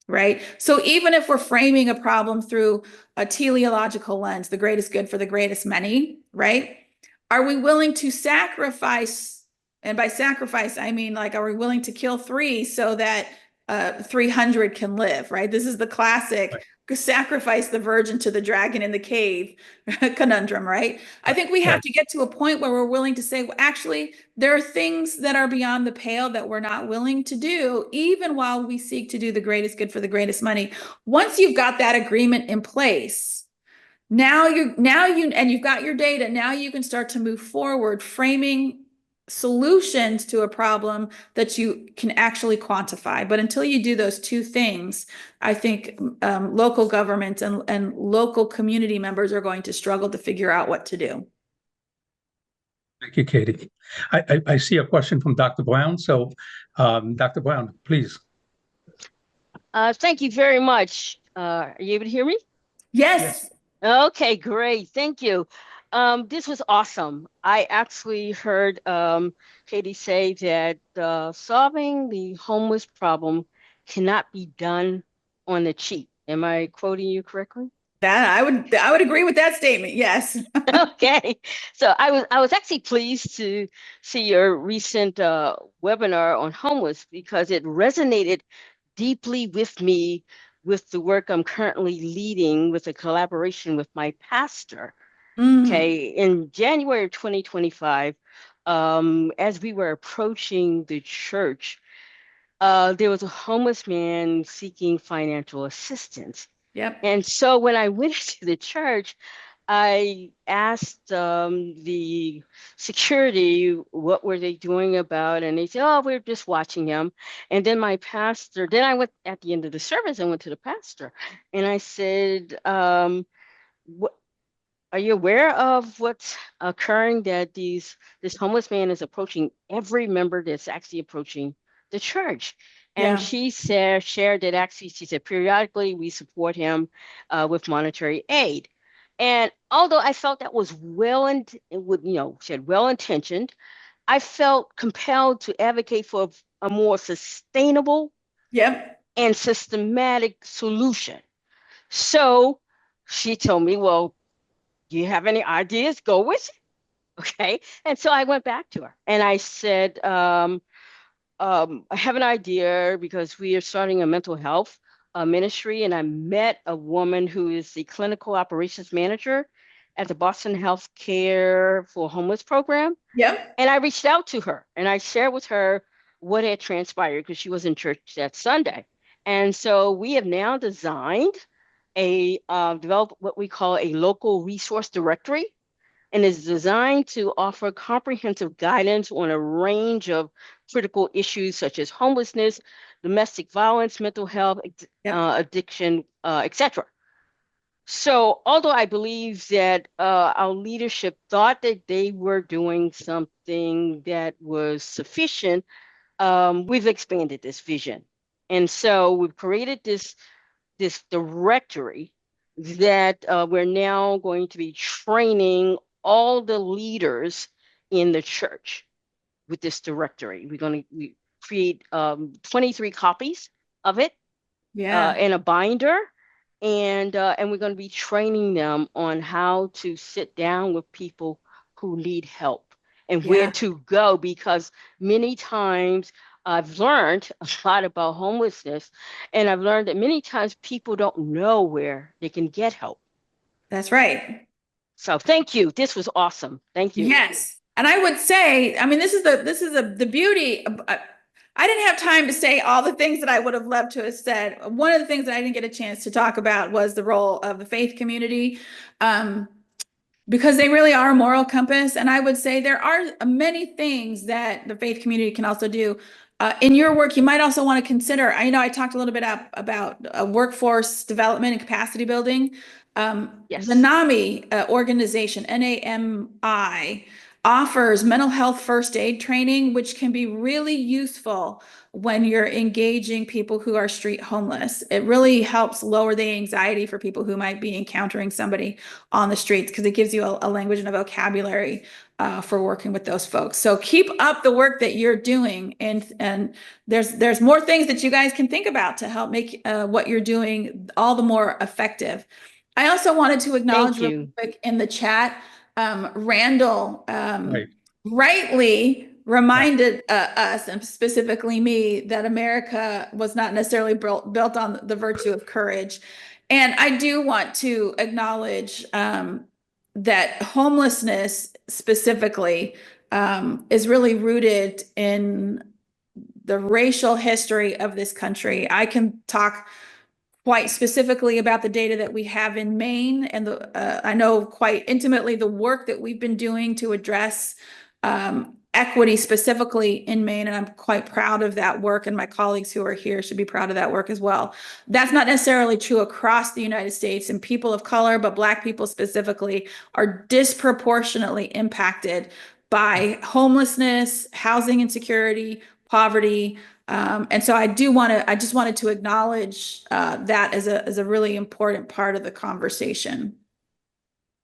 Right. So even if we're framing a problem through a teleological lens, the greatest good for the greatest many, right? Are we willing to sacrifice? And by sacrifice, I mean, like, are we willing to kill 3 so that 300 can live, right? This is the classic Right. sacrifice the virgin to the dragon in the cave conundrum, right? I Right. think we have Right. to get to a point where we're willing to say, well, actually, there are things that are beyond the pale that we're not willing to do, even while we seek to do the greatest good for the greatest money. Once you've got that agreement in place, you've got your data, now you can start to move forward, framing solutions to a problem that you can actually quantify. But until you do those two things, I think local governments and local community members are going to struggle to figure out what to do. Thank you, Katie. I see a question from Dr. Brown. So, Dr. Brown, please. Thank you very much. Are you able to hear me? Yes. Okay, great. Thank you. This was awesome. I actually heard Katie say that solving the homeless problem cannot be done on the cheap. Am I quoting you correctly? That I would agree with that statement. Yes. Okay. So I was actually pleased to see your recent webinar on homeless because it resonated deeply with me with the work I'm currently leading with a collaboration with my pastor. Mm. Okay, in January of 2025, as we were approaching the church, there was a homeless man seeking financial assistance. Yep. And so when I went to the church, I asked the security what were they doing about, and they said, "Oh, we're just watching him." And then my pastor, then I went at the end of the service, I went to the pastor, and I said, "What are you aware of what's occurring? That this homeless man is approaching every member that's actually approaching the church." And Yeah. she said, shared that actually, she said, periodically we support him with monetary aid. And although I felt that was said well intentioned, I felt compelled to advocate for a more sustainable Yep. and systematic solution. So she told me, well, do you have any ideas? Go with it. Okay. And so I went back to her and I said, I have an idea because we are starting a mental health ministry. And I met a woman who is the clinical operations manager at the Boston Healthcare for Homeless program. Yep. And I reached out to her and I shared with her what had transpired because she was in church that Sunday. And so we have now designed developed what we call a local resource directory, and is designed to offer comprehensive guidance on a range of critical issues such as homelessness, domestic violence, mental health, Yep. addiction, etc. So, although I believe that our leadership thought that they were doing something that was sufficient, we've expanded this vision. And so we've created this directory that we're now going to be training all the leaders in the church with this directory. We create 23 copies of it Yeah. in a binder, and we're going to be training them on how to sit down with people who need help and where Yeah. to go, because many times I've learned a lot about homelessness, and I've learned that many times people don't know where they can get help. That's right. So thank you. This was awesome. Thank you. Yes. And I would say, I mean, the beauty. I didn't have time to say all the things that I would have loved to have said. One of the things that I didn't get a chance to talk about was the role of the faith community. Because they really are a moral compass. And I would say there are many things that the faith community can also do. In your work, you might also want to consider, I know I talked a little bit about workforce development and capacity building. The Yes. NAMI organization, NAMI, offers mental health first aid training, which can be really useful when you're engaging people who are street homeless. It really helps lower the anxiety for people who might be encountering somebody on the streets, because it gives you a language and a vocabulary for working with those folks. So keep up the work that you're doing, and there's more things that you guys can think about to help make what you're doing all the more effective. I also wanted to acknowledge Thank real you. quick in the chat, Randall Right. rightly reminded us, and specifically me, that America was not necessarily built on the virtue of courage. And I do want to acknowledge that homelessness specifically is really rooted in the racial history of this country. I can talk quite specifically about the data that we have in Maine, and I know quite intimately the work that we've been doing to address equity specifically in Maine, and I'm quite proud of that work, and my colleagues who are here should be proud of that work as well. That's not necessarily true across the United States, and people of color, but Black people specifically, are disproportionately impacted by homelessness, housing insecurity, poverty. And so I just wanted to acknowledge that as a really important part of the conversation.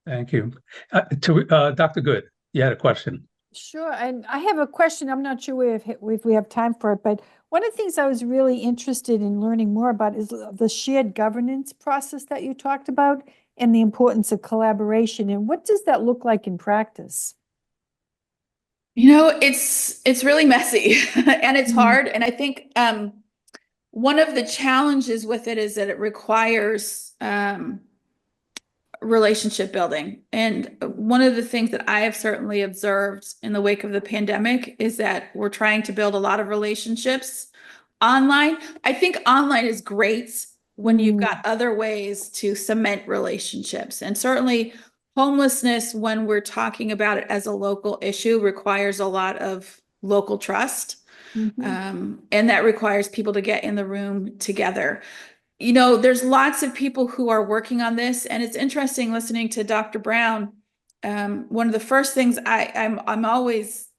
Thank you. Dr. Good, you had a question. Sure, and I have a question. I'm not sure if we have time for it, but one of the things I was really interested in learning more about is the shared governance process that you talked about and the importance of collaboration. And what does that look like in practice? You know, it's really messy and it's hard. And I think one of the challenges with it is that it requires relationship building. And one of the things that I have certainly observed in the wake of the pandemic is that we're trying to build a lot of relationships online. I think online is great when you've got other ways to cement relationships. And certainly homelessness, when we're talking about it as a local issue, requires a lot of local trust. And that requires people to get in the room together. You know, there's lots of people who are working on this, and it's interesting listening to Dr. Brown. One of the first things I'm always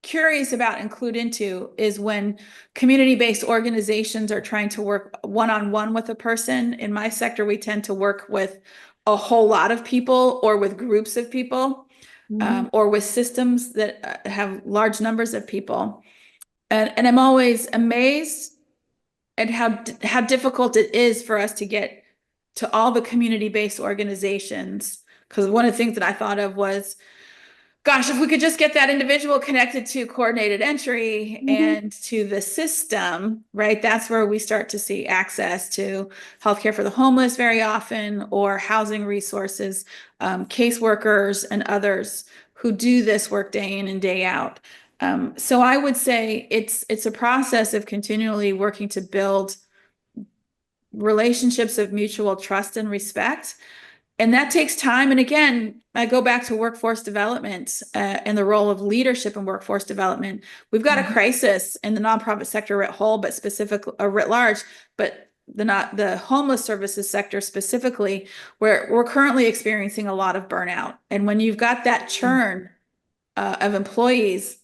curious about include into is when community-based organizations are trying to work one-on-one with a person. In my sector, we tend to work with a whole lot of people or with groups of people or with systems that have large numbers of people. And I'm always amazed at how difficult it is for us to get to all the community-based organizations. Because one of the things that I thought of was, gosh, if we could just get that individual connected to coordinated entry and to the system, right? That's where we start to see access to healthcare for the homeless very often, or housing resources, caseworkers and others who do this work day in and day out. So I would say it's a process of continually working to build relationships of mutual trust and respect. And that takes time. And again, I go back to workforce development and the role of leadership in workforce development. We've got a crisis in the nonprofit sector writ whole, but specifically writ large, but the homeless services sector specifically, where we're currently experiencing a lot of burnout. And when you've got that churn of employees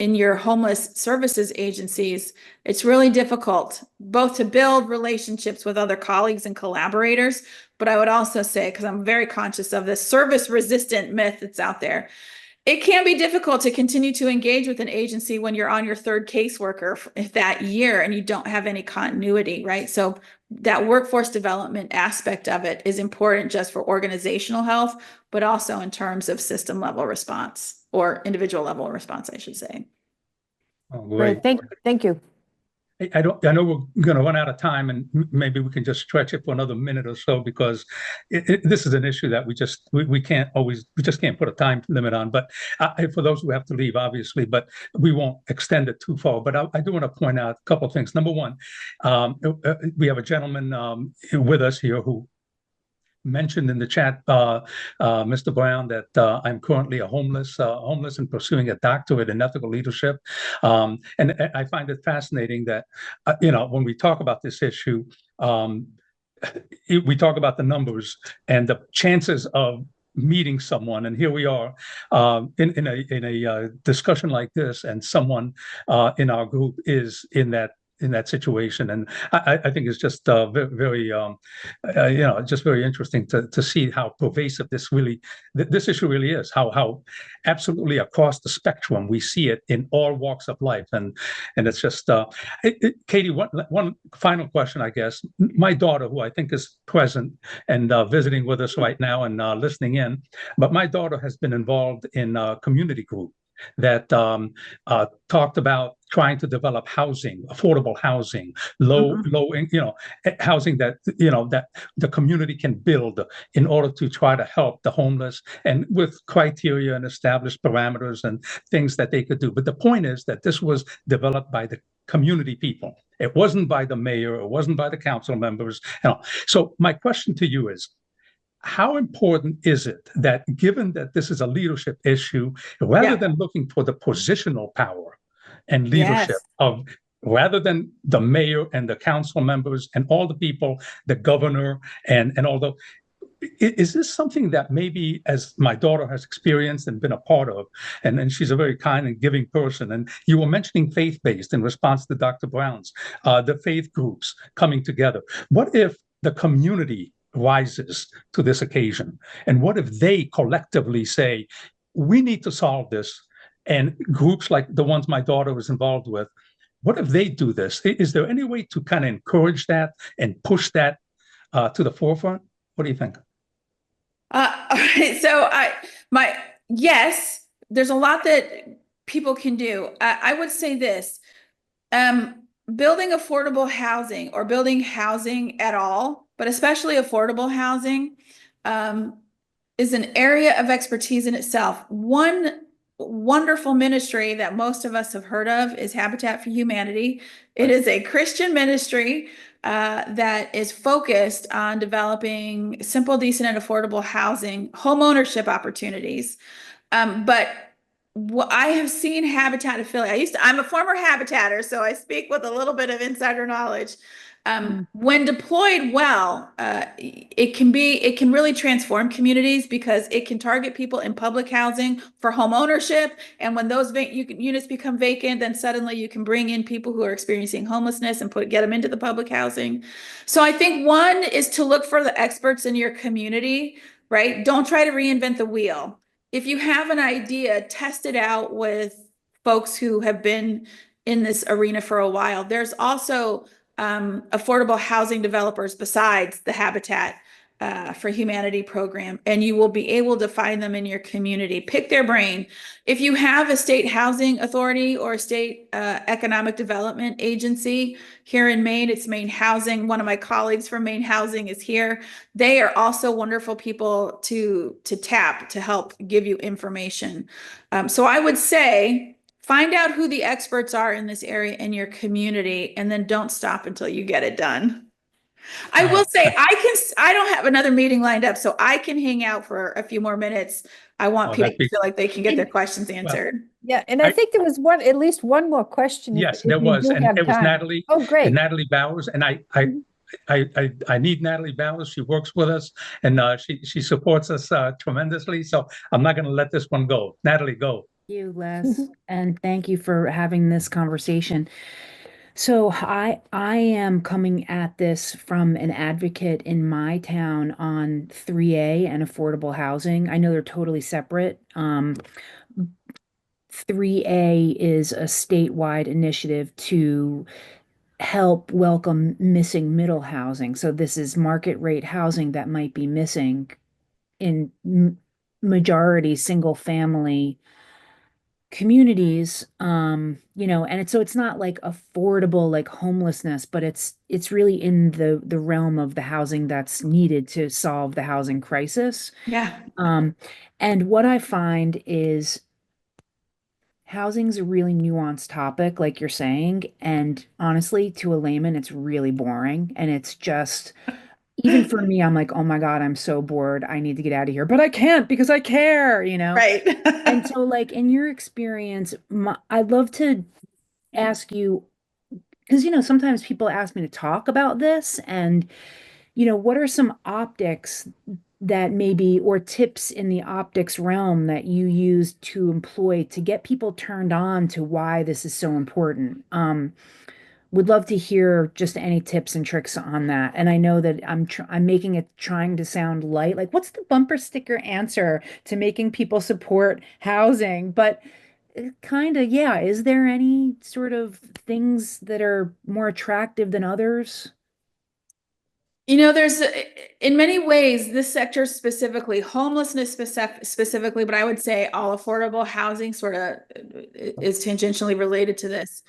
in your homeless services agencies, it's really difficult both to build relationships with other colleagues and collaborators. But I would also say, because I'm very conscious of this service resistant myth that's out there, it can be difficult to continue to engage with an agency when you're on your third caseworker that year and you don't have any continuity, right? So that workforce development aspect of it is important just for organizational health, but also in terms of system level response, or individual level response, I should say. Oh, great. Thank you. I know we're going to run out of time, and maybe we can just stretch it for another minute or so, because this is an issue that we just can't put a time limit on. But for those who have to leave, obviously, but we won't extend it too far. But I do want to point out a couple of things. Number one, we have a gentleman with us here who mentioned in the chat, Mr. Brown, that I'm currently a homeless and pursuing a doctorate in ethical leadership. And I find it fascinating that, when we talk about this issue, we talk about the numbers and the chances of meeting someone. And here we are in a discussion like this, and someone in our group is in that situation. And I think it's just very, just very interesting to see how pervasive this issue really is, how absolutely across the spectrum we see it in all walks of life. And it's just, Katie, one final question, I guess. My daughter, who I think is present and visiting with us right now and listening in, but my daughter has been involved in a community group that talked about trying to develop housing, affordable housing, housing that, that the community can build in order to try to help the homeless, and with criteria and established parameters and things that they could do. But the point is that this was developed by the community people. It wasn't by the mayor. It wasn't by the council members. So my question to you is, how important is it that, given that this is a leadership issue, rather than looking for the positional power and leadership of, rather than the mayor and the council members and all the people, the governor and all the, is this something that maybe, as my daughter has experienced and been a part of, and she's a very kind and giving person, and you were mentioning faith-based in response to Dr. Brown's, the faith groups coming together. What if the community rises to this occasion? And what if they collectively say, we need to solve this? And groups like the ones my daughter was involved with, what if they do this? Is there any way to kind of encourage that and push that to the forefront? What do you think? All right. So yes, there's a lot that people can do. I would say this, building affordable housing, or building housing at all, but especially affordable housing, is an area of expertise in itself. One wonderful ministry that most of us have heard of is Habitat for Humanity. It is a Christian ministry that is focused on developing simple, decent, and affordable housing, home ownership opportunities. But what I have seen Habitat affiliate, I'm a former Habitatter, so I speak with a little bit of insider knowledge. When deployed well, it can really transform communities, because it can target people in public housing for home ownership. And when those units become vacant, then suddenly you can bring in people who are experiencing homelessness and get them into the public housing. So I think one is to look for the experts in your community, right? Don't try to reinvent the wheel. If you have an idea, test it out with folks who have been in this arena for a while. There's also affordable housing developers besides the Habitat for Humanity program, and you will be able to find them in your community. Pick their brain. If you have a state housing authority or a state economic development agency here in Maine, it's Maine Housing. One of my colleagues from Maine Housing is here. They are also wonderful people to tap to help give you information. So I would say, find out who the experts are in this area in your community, and then don't stop until you get it done. I will say, I don't have another meeting lined up, so I can hang out for a few more minutes. I want people to feel like they can get their questions answered. Yeah, and I think there was at least one more question. Yes, there was, and it was Natalie. Oh, great. And Natalie Bowers, and I need Natalie Bowers. She works with us, and she supports us tremendously. So I'm not going to let this one go. Natalie, go. Thank you, Les, and thank you for having this conversation. So I am coming at this from an advocate in my town on 3A and affordable housing. I know they're totally separate. 3A is a statewide initiative to help welcome missing middle housing. So this is market rate housing that might be missing in majority single family communities, and it's not like affordable like homelessness, but it's really in the realm of the housing that's needed to solve the housing crisis. And what I find is housing's a really nuanced topic, like you're saying, and honestly, to a layman, it's really boring, and it's just even for me, I'm like, oh my God, I'm so bored. I need to get out of here, but I can't because I care, Right. And so, like, in your experience, I'd love to ask you, because, sometimes people ask me to talk about this, and, what are some optics that maybe, or tips in the optics realm that you use to employ to get people turned on to why this is so important? Would love to hear just any tips and tricks on that. And I know that I'm making it trying to sound light. Like, what's the bumper sticker answer to making people support housing? But kind of, yeah. Is there any sort of things that are more attractive than others? There's in many ways this sector specifically, homelessness specifically, but I would say all affordable housing sort of is tangentially related to this.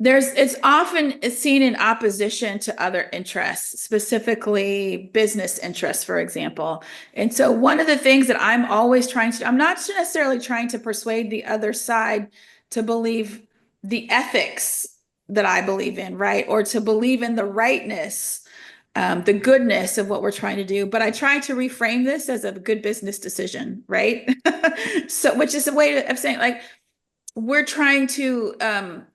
It's often seen in opposition to other interests, specifically business interests, for example. And so one of the things that I'm always trying to, I'm not necessarily trying to persuade the other side to believe the ethics that I believe in, right? Or to believe in the rightness, the goodness of what we're trying to do. But I try to reframe this as a good business decision, right? So, which is a way of saying, like, we're trying to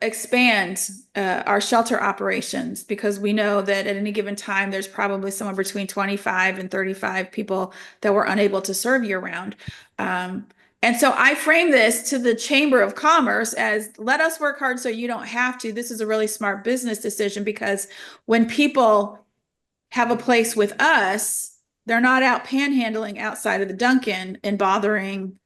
expand our shelter operations because we know that at any given time, there's probably somewhere between 25 and 35 people that we're unable to serve year round. And so I frame this to the Chamber of Commerce as, let us work hard so you don't have to. This is a really smart business decision because when people have a place with us, they're not out panhandling outside of the Dunkin' and bothering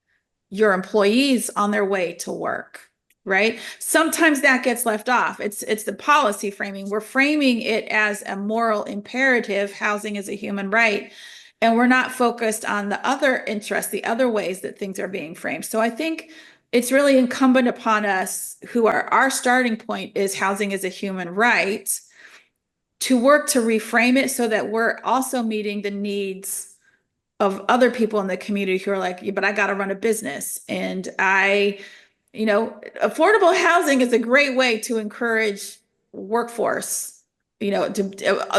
your employees on their way to work, right? Sometimes that gets left off. It's the policy framing. We're framing it as a moral imperative. Housing is a human right. And we're not focused on the other interests, the other ways that things are being framed. So I think it's really incumbent upon us, our starting point is housing is a human right, to work to reframe it so that we're also meeting the needs of other people in the community who are like, yeah, but I got to run a business. And affordable housing is a great way to encourage workforce.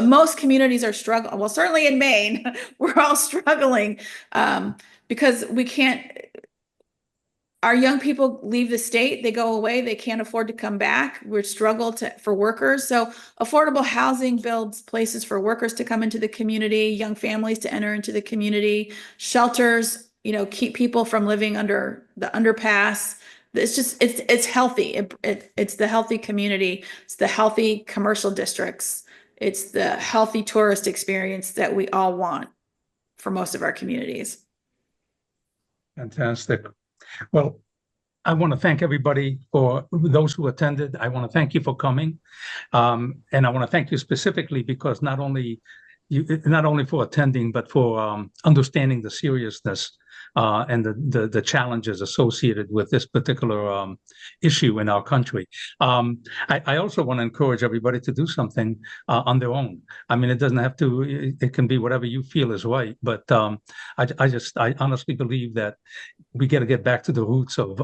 Most communities are struggling. Well, certainly in Maine, we're all struggling because we can't. Our young people leave the state, they go away, they can't afford to come back. We're for workers. So affordable housing builds places for workers to come into the community, young families to enter into the community, shelters, keep people from living under the underpass. It's healthy. It's the healthy community. It's the healthy commercial districts. It's the healthy tourist experience that we all want for most of our communities. Fantastic. Well, I want to thank everybody for those who attended. I want to thank you for coming. And I want to thank you specifically because not only for attending, but for understanding the seriousness and the challenges associated with this particular issue in our country. I also want to encourage everybody to do something on their own. I mean, it doesn't have to, it can be whatever you feel is right. But I honestly believe that we got to get back to the roots of,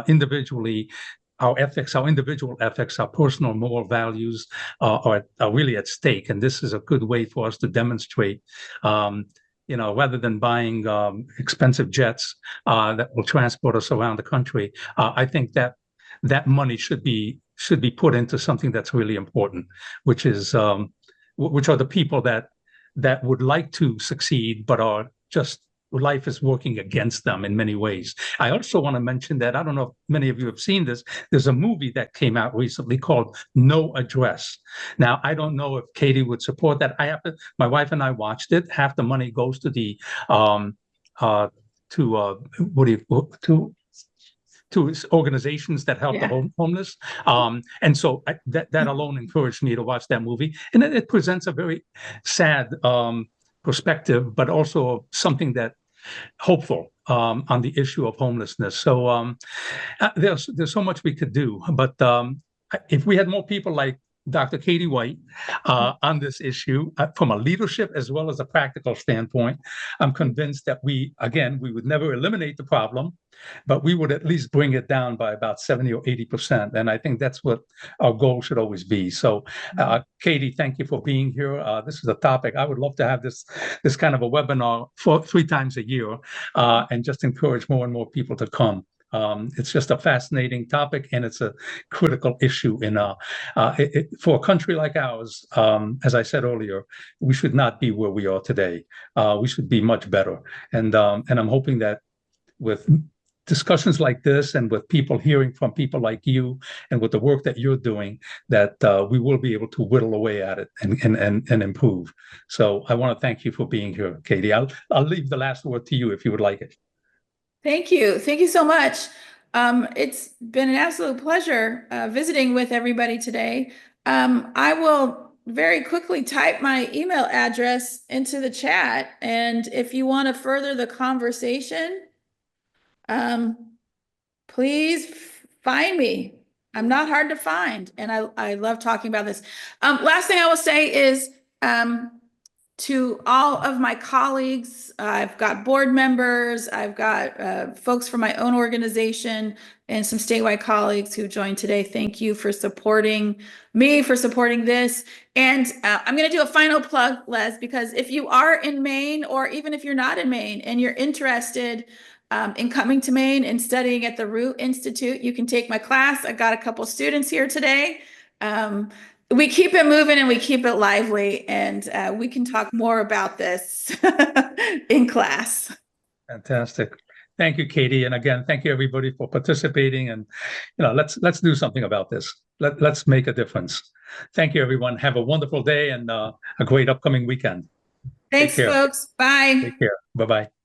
individually, our individual ethics, our personal moral values are really at stake. And this is a good way for us to demonstrate, rather than buying expensive jets that will transport us around the country. I think that money should be put into something that's really important, which are the people that would like to succeed, but are just, life is working against them in many ways. I also want to mention that, I don't know if many of you have seen this, there's a movie that came out recently called No Address. Now, I don't know if Katie would support that. My wife and I watched it. Half the money goes to the, to organizations that help the homeless. And so that alone encouraged me to watch that movie. And it presents a very sad perspective, but also something that hopeful on the issue of homelessness. So there's so much we could do, but if we had more people like Dr. Katie White on this issue from a leadership as well as a practical standpoint, I'm convinced that we would never eliminate the problem, but we would at least bring it down by about 70 or 80%. And I think that's what our goal should always be. So Katie, thank you for being here. This is a topic I would love to have this kind of a webinar 3 times a year and just encourage more and more people to come. It's just a fascinating topic, and it's a critical issue for a country like ours. As I said earlier, we should not be where we are today. We should be much better. And I'm hoping that with discussions like this and with people hearing from people like you and with the work that you're doing, that we will be able to whittle away at it and improve. So I want to thank you for being here, Katie. I'll leave the last word to you if you would like it. Thank you. Thank you so much. It's been an absolute pleasure visiting with everybody today. I will very quickly type my email address into the chat. And if you want to further the conversation, please find me. I'm not hard to find, and I love talking about this. Last thing I will say is, to all of my colleagues, I've got board members, I've got folks from my own organization, and some statewide colleagues who joined today. Thank you for supporting me, for supporting this. And I'm going to do a final plug, Les, because if you are in Maine, or even if you're not in Maine and you're interested in coming to Maine and studying at the Root Institute, you can take my class. I got a couple students here today. We keep it moving and we keep it lively, and we can talk more about this in class. Fantastic. Thank you, Katie. And again, thank you everybody for participating. And let's do something about this. Let's make a difference. Thank you, everyone. Have a wonderful day and a great upcoming weekend. Thanks, folks. Bye. Take care. Bye-bye.